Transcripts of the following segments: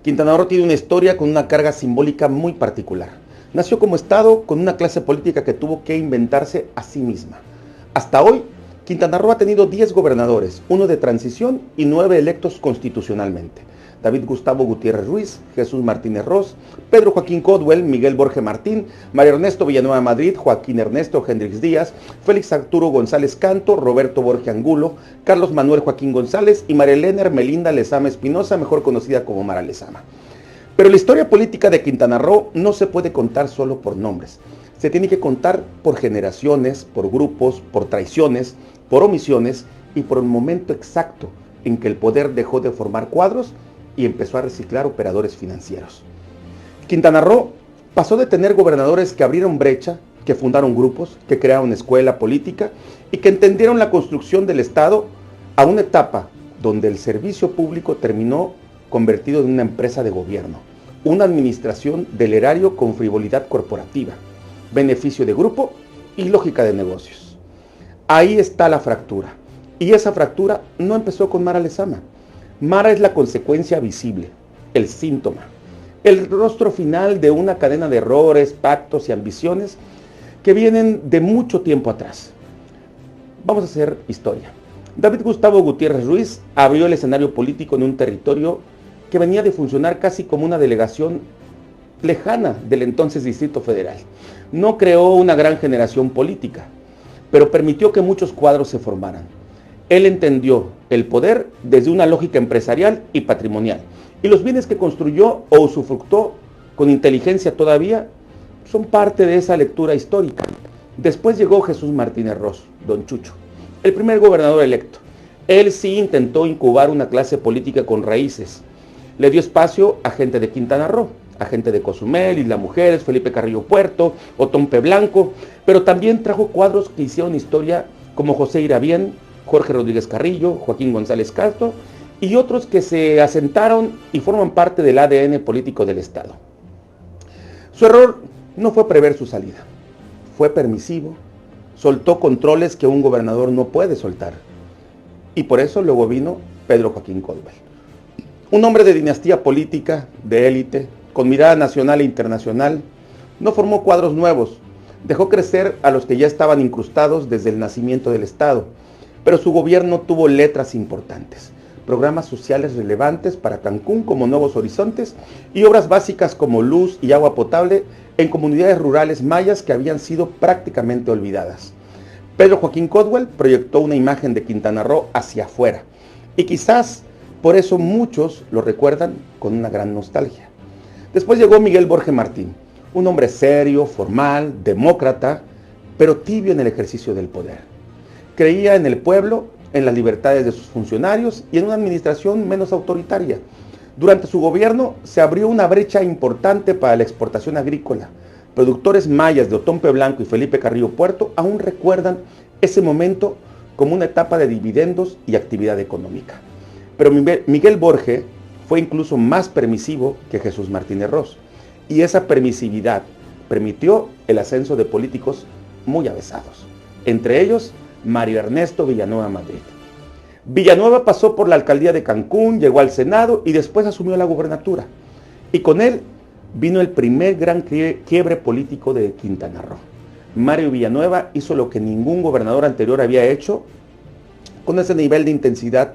Quintana Roo tiene una historia con una carga simbólica muy particular. Nació como estado con una clase política que tuvo que inventarse a sí misma. Hasta hoy, Quintana Roo ha tenido 10 gobernadores, 1 de transición y 9 electos constitucionalmente. David Gustavo Gutiérrez Ruiz, Jesús Martínez Ros, Pedro Joaquín Codwell, Miguel Borge Martín, Mario Ernesto Villanueva Madrid, Joaquín Ernesto Hendrix Díaz, Félix Arturo González Canto, Roberto Borge Angulo, Carlos Manuel Joaquín González y María Elena Hermelinda Lezama Espinosa, mejor conocida como Mara Lezama. Pero la historia política de Quintana Roo no se puede contar solo por nombres. Se tiene que contar por generaciones, por grupos, por traiciones, por omisiones y por el momento exacto en que el poder dejó de formar cuadros y empezó a reciclar operadores financieros. Quintana Roo pasó de tener gobernadores que abrieron brecha, que fundaron grupos, que crearon escuela política y que entendieron la construcción del Estado a una etapa donde el servicio público terminó convertido en una empresa de gobierno, una administración del erario con frivolidad corporativa, beneficio de grupo y lógica de negocios. Ahí está la fractura. Y esa fractura no empezó con Mara Lezama. Mara es la consecuencia visible, el síntoma, el rostro final de una cadena de errores, pactos y ambiciones que vienen de mucho tiempo atrás. Vamos a hacer historia. David Gustavo Gutiérrez Ruiz abrió el escenario político en un territorio que venía de funcionar casi como una delegación lejana del entonces Distrito Federal. No creó una gran generación política, pero permitió que muchos cuadros se formaran. Él entendió el poder desde una lógica empresarial y patrimonial, y los bienes que construyó o usufructó con inteligencia todavía son parte de esa lectura histórica. Después llegó Jesús Martínez Ros, Don Chucho, el primer gobernador electo. Él sí intentó incubar una clase política con raíces. Le dio espacio a gente de Quintana Roo, a gente de Cozumel, Isla Mujeres, Felipe Carrillo Puerto, Otompe Blanco, pero también trajo cuadros que hicieron historia como José Irabien, Jorge Rodríguez Carrillo, Joaquín González Castro y otros que se asentaron y forman parte del ADN político del Estado. Su error no fue prever su salida, fue permisivo, soltó controles que un gobernador no puede soltar. Y por eso luego vino Pedro Joaquín Codwell. Un hombre de dinastía política, de élite, con mirada nacional e internacional, no formó cuadros nuevos, dejó crecer a los que ya estaban incrustados desde el nacimiento del Estado, pero su gobierno tuvo letras importantes, programas sociales relevantes para Cancún como Nuevos Horizontes y obras básicas como luz y agua potable en comunidades rurales mayas que habían sido prácticamente olvidadas. Pedro Joaquín Codwell proyectó una imagen de Quintana Roo hacia afuera y quizás por eso muchos lo recuerdan con una gran nostalgia. Después llegó Miguel Borge Martín, un hombre serio, formal, demócrata, pero tibio en el ejercicio del poder. Creía en el pueblo, en las libertades de sus funcionarios y en una administración menos autoritaria. Durante su gobierno se abrió una brecha importante para la exportación agrícola. Productores mayas de Otompe Blanco y Felipe Carrillo Puerto aún recuerdan ese momento como una etapa de dividendos y actividad económica. Pero Miguel Borge fue incluso más permisivo que Jesús Martínez Ros, y esa permisividad permitió el ascenso de políticos muy avesados, entre ellos Mario Ernesto Villanueva Madrid. Villanueva pasó por la alcaldía de Cancún, llegó al Senado y después asumió la gubernatura. Y con él vino el primer gran quiebre político de Quintana Roo. Mario Villanueva hizo lo que ningún gobernador anterior había hecho con ese nivel de intensidad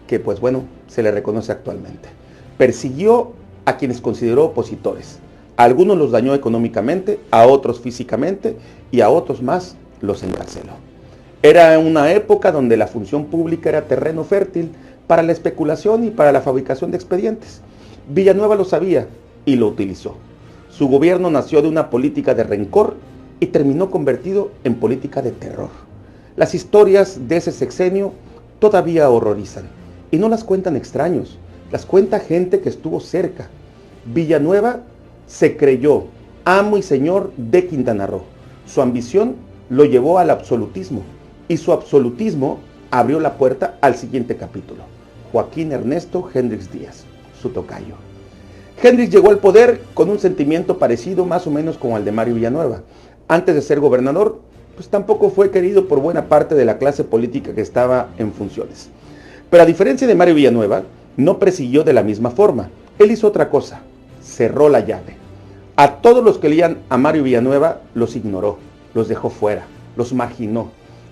que, pues bueno, se le reconoce actualmente. Persiguió a quienes consideró opositores. A algunos los dañó económicamente, a otros físicamente y a otros más los encarceló. Era una época donde la función pública era terreno fértil para la especulación y para la fabricación de expedientes. Villanueva lo sabía y lo utilizó. Su gobierno nació de una política de rencor y terminó convertido en política de terror. Las historias de ese sexenio todavía horrorizan y no las cuentan extraños, las cuenta gente que estuvo cerca. Villanueva se creyó amo y señor de Quintana Roo. Su ambición lo llevó al absolutismo. Y su absolutismo abrió la puerta al siguiente capítulo. Joaquín Ernesto Hendrix Díaz, su tocayo. Hendrix llegó al poder con un sentimiento parecido más o menos como el de Mario Villanueva. Antes de ser gobernador, pues tampoco fue querido por buena parte de la clase política que estaba en funciones. Pero a diferencia de Mario Villanueva, no persiguió de la misma forma. Él hizo otra cosa, cerró la llave. A todos los que leían a Mario Villanueva los ignoró, los dejó fuera, los marginó.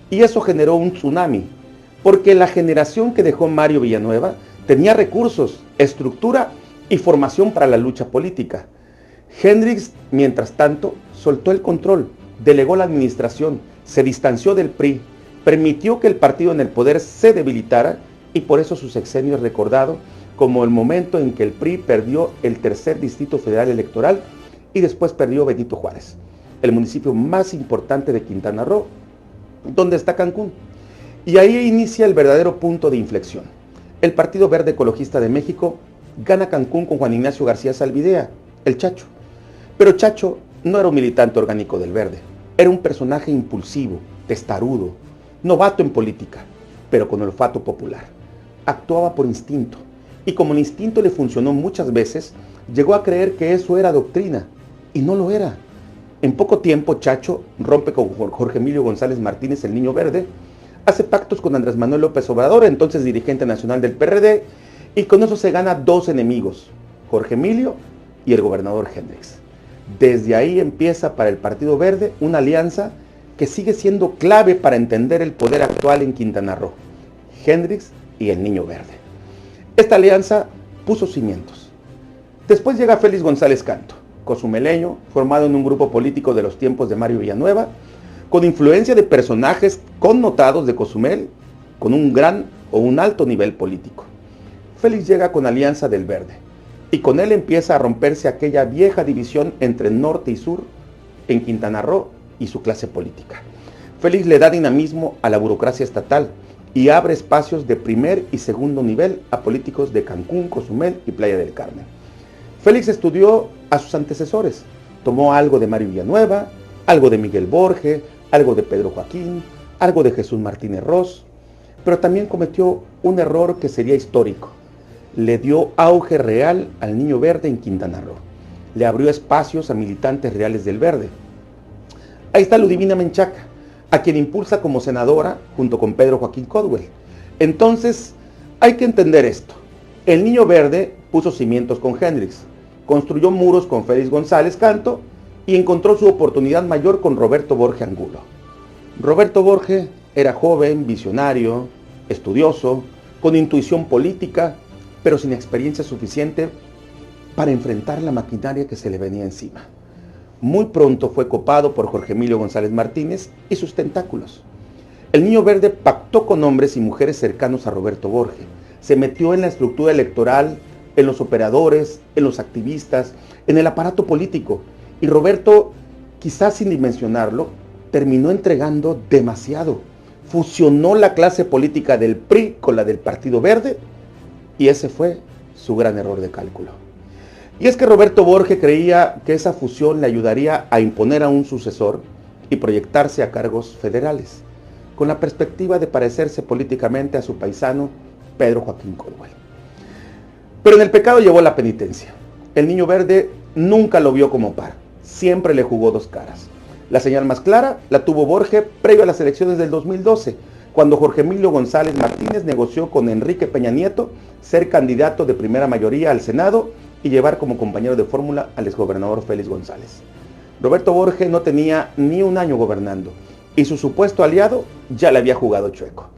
Y eso generó un tsunami, porque la generación que dejó Mario Villanueva tenía recursos, estructura y formación para la lucha política. Hendrix, mientras tanto, soltó el control, delegó la administración, se distanció del PRI, permitió que el partido en el poder se debilitara y por eso su sexenio es recordado como el momento en que el PRI perdió el tercer distrito federal electoral y después perdió Benito Juárez, el municipio más importante de Quintana Roo, donde está Cancún. Y ahí inicia el verdadero punto de inflexión. El Partido Verde Ecologista de México gana Cancún con Juan Ignacio García Zalvidea, el Chacho. Pero Chacho no era un militante orgánico del Verde, era un personaje impulsivo, testarudo, novato en política, pero con olfato popular. Actuaba por instinto, y como el instinto le funcionó muchas veces, llegó a creer que eso era doctrina, y no lo era. En poco tiempo, Chacho rompe con Jorge Emilio González Martínez, el Niño Verde, hace pactos con Andrés Manuel López Obrador, entonces dirigente nacional del PRD, y con eso se gana dos enemigos, Jorge Emilio y el gobernador Hendrix. Desde ahí empieza para el Partido Verde una alianza que sigue siendo clave para entender el poder actual en Quintana Roo, Hendrix y el Niño Verde. Esta alianza puso cimientos. Después llega Félix González Canto, cozumeleño, formado en un grupo político de los tiempos de Mario Villanueva, con influencia de personajes connotados de Cozumel, con un gran o un alto nivel político. Félix llega con Alianza del Verde, y con él empieza a romperse aquella vieja división entre norte y sur en Quintana Roo y su clase política. Félix le da dinamismo a la burocracia estatal y abre espacios de primer y segundo nivel a políticos de Cancún, Cozumel y Playa del Carmen. Félix estudió a sus antecesores, tomó algo de Mario Villanueva, algo de Miguel Borge, algo de Pedro Joaquín, algo de Jesús Martínez Ross, pero también cometió un error que sería histórico. Le dio auge real al Niño Verde en Quintana Roo. Le abrió espacios a militantes reales del Verde. Ahí está Ludivina Menchaca, a quien impulsa como senadora junto con Pedro Joaquín Caldwell. Entonces, hay que entender esto. El Niño Verde puso cimientos con Hendrix, construyó muros con Félix González Canto y encontró su oportunidad mayor con Roberto Borge Angulo. Roberto Borge era joven, visionario, estudioso, con intuición política, pero sin experiencia suficiente para enfrentar la maquinaria que se le venía encima. Muy pronto fue copado por Jorge Emilio González Martínez y sus tentáculos. El Niño Verde pactó con hombres y mujeres cercanos a Roberto Borge, se metió en la estructura electoral, en los operadores, en los activistas, en el aparato político, y Roberto, quizás sin dimensionarlo, terminó entregando demasiado. Fusionó la clase política del PRI con la del Partido Verde, y ese fue su gran error de cálculo. Y es que Roberto Borge creía que esa fusión le ayudaría a imponer a un sucesor y proyectarse a cargos federales, con la perspectiva de parecerse políticamente a su paisano Pedro Joaquín Caldwell. Pero en el pecado llevó la penitencia. El Niño Verde nunca lo vio como par, siempre le jugó dos caras. La señal más clara la tuvo Borge previo a las elecciones del 2012, cuando Jorge Emilio González Martínez negoció con Enrique Peña Nieto ser candidato de primera mayoría al Senado y llevar como compañero de fórmula al exgobernador Félix González. Roberto Borge no tenía ni un año gobernando y su supuesto aliado ya le había jugado chueco.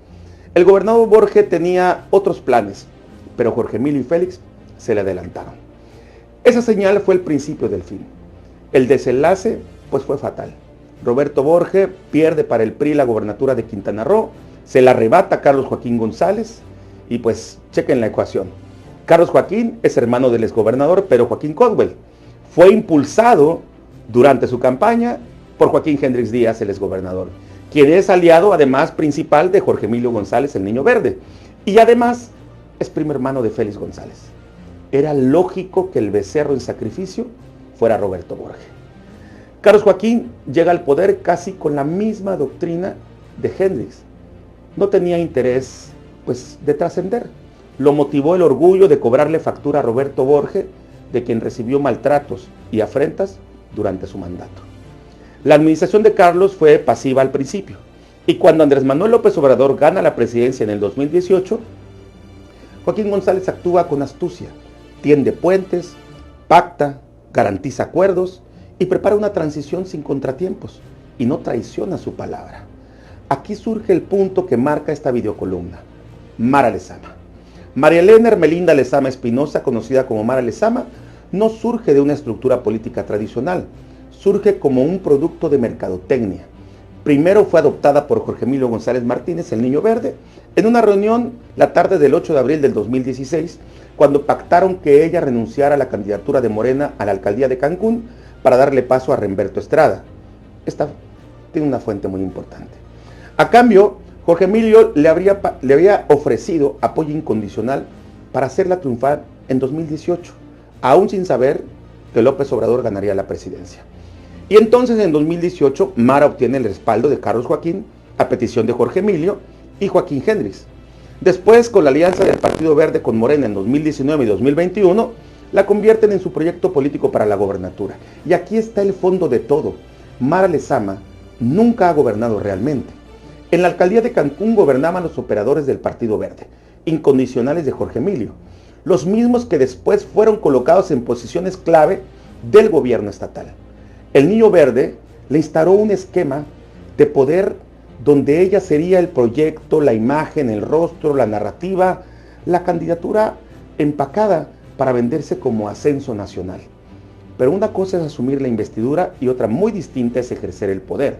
El gobernador Borge tenía otros planes, pero Jorge Emilio y Félix se le adelantaron. Esa señal fue el principio del fin. El desenlace, pues, fue fatal. Roberto Borge pierde para el PRI la gobernatura de Quintana Roo, se la arrebata a Carlos Joaquín González y pues chequen la ecuación. Carlos Joaquín es hermano del exgobernador Pedro Joaquín Caldwell. Fue impulsado durante su campaña por Joaquín Hendrix Díaz, el exgobernador, quien es aliado además principal de Jorge Emilio González, el Niño Verde, y además es primo hermano de Félix González. Era lógico que el becerro en sacrificio fuera Roberto Borge. Carlos Joaquín llega al poder casi con la misma doctrina de Hendrix. No tenía interés, pues, de trascender. Lo motivó el orgullo de cobrarle factura a Roberto Borge, de quien recibió maltratos y afrentas durante su mandato. La administración de Carlos fue pasiva al principio, y cuando Andrés Manuel López Obrador gana la presidencia en el 2018, Joaquín González actúa con astucia, tiende puentes, pacta, garantiza acuerdos y prepara una transición sin contratiempos y no traiciona su palabra. Aquí surge el punto que marca esta videocolumna. Mara Lezama. María Elena Hermelinda Lezama Espinosa, conocida como Mara Lezama, no surge de una estructura política tradicional, surge como un producto de mercadotecnia. Primero fue adoptada por Jorge Emilio González Martínez, el Niño Verde, en una reunión la tarde del 8 de abril del 2016, cuando pactaron que ella renunciara a la candidatura de Morena a la alcaldía de Cancún para darle paso a Remberto Estrada. Esta tiene una fuente muy importante. A cambio, Jorge Emilio le había ofrecido apoyo incondicional para hacerla triunfar en 2018, aún sin saber que López Obrador ganaría la presidencia. Y entonces en 2018 Mara obtiene el respaldo de Carlos Joaquín a petición de Jorge Emilio y Joaquín Hendrix. Después, con la alianza del Partido Verde con Morena en 2019 y 2021, la convierten en su proyecto político para la gobernatura. Y aquí está el fondo de todo. Mara Lezama nunca ha gobernado realmente. En la alcaldía de Cancún gobernaban los operadores del Partido Verde, incondicionales de Jorge Emilio, los mismos que después fueron colocados en posiciones clave del gobierno estatal. El Niño Verde le instauró un esquema de poder donde ella sería el proyecto, la imagen, el rostro, la narrativa, la candidatura empacada para venderse como ascenso nacional. Pero una cosa es asumir la investidura y otra muy distinta es ejercer el poder.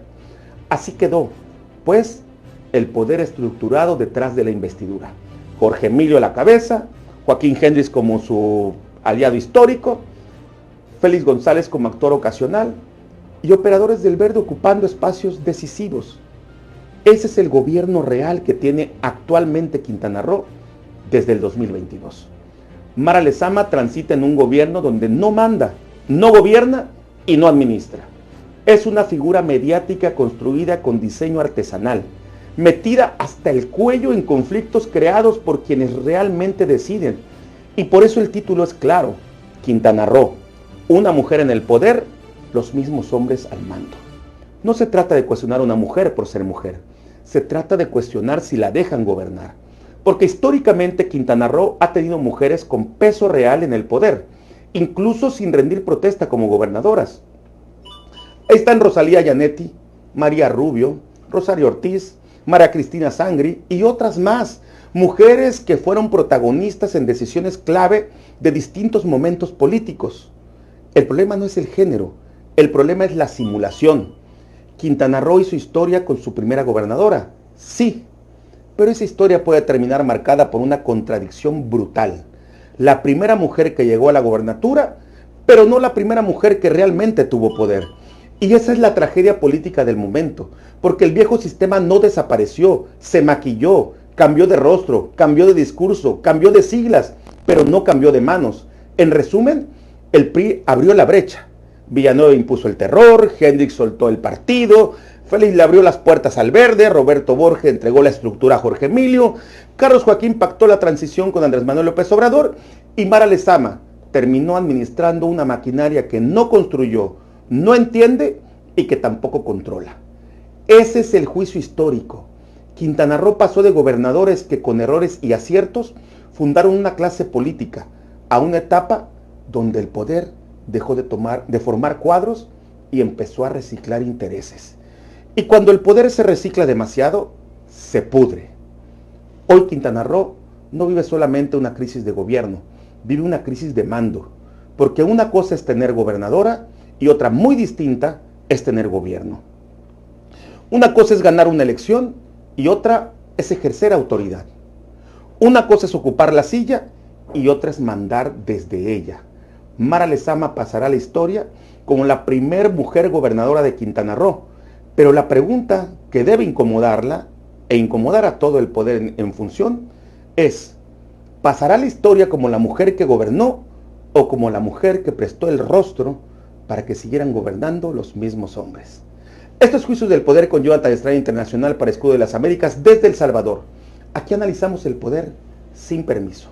Así quedó, pues, el poder estructurado detrás de la investidura. Jorge Emilio a la cabeza, Joaquín Hendrix como su aliado histórico, Félix González como actor ocasional y operadores del Verde ocupando espacios decisivos. Ese es el gobierno real que tiene actualmente Quintana Roo desde el 2022. Mara Lezama transita en un gobierno donde no manda, no gobierna y no administra. Es una figura mediática construida con diseño artesanal, metida hasta el cuello en conflictos creados por quienes realmente deciden. Y por eso el título es claro: Quintana Roo, una mujer en el poder, los mismos hombres al mando. No se trata de cuestionar a una mujer por ser mujer, se trata de cuestionar si la dejan gobernar. Porque históricamente Quintana Roo ha tenido mujeres con peso real en el poder, incluso sin rendir protesta como gobernadoras. Ahí están Rosalía Yanetti, María Rubio, Rosario Ortiz, María Cristina Sangri y otras más, mujeres que fueron protagonistas en decisiones clave de distintos momentos políticos. El problema no es el género, el problema es la simulación. Quintana Roo hizo historia con su primera gobernadora, sí, pero esa historia puede terminar marcada por una contradicción brutal. La primera mujer que llegó a la gobernatura, pero no la primera mujer que realmente tuvo poder. Y esa es la tragedia política del momento, porque el viejo sistema no desapareció, se maquilló, cambió de rostro, cambió de discurso, cambió de siglas, pero no cambió de manos. En resumen, el PRI abrió la brecha. Villanueva impuso el terror, Hendrix soltó el partido, Félix le abrió las puertas al Verde, Roberto Borges entregó la estructura a Jorge Emilio, Carlos Joaquín pactó la transición con Andrés Manuel López Obrador y Mara Lezama terminó administrando una maquinaria que no construyó, no entiende y que tampoco controla. Ese es el juicio histórico. Quintana Roo pasó de gobernadores que con errores y aciertos fundaron una clase política a una etapa donde el poder dejó de formar cuadros y empezó a reciclar intereses. Y cuando el poder se recicla demasiado, se pudre. Hoy Quintana Roo no vive solamente una crisis de gobierno, vive una crisis de mando, porque una cosa es tener gobernadora y otra muy distinta es tener gobierno. Una cosa es ganar una elección y otra es ejercer autoridad. Una cosa es ocupar la silla y otra es mandar desde ella. Mara Lezama pasará a la historia como la primer mujer gobernadora de Quintana Roo, pero la pregunta que debe incomodarla e incomodar a todo el poder en función es: ¿pasará a la historia como la mujer que gobernó o como la mujer que prestó el rostro para que siguieran gobernando los mismos hombres? Estos Juicios del Poder con Jonathan Estrada Internacional para Escudo de las Américas desde El Salvador. Aquí analizamos el poder sin permiso.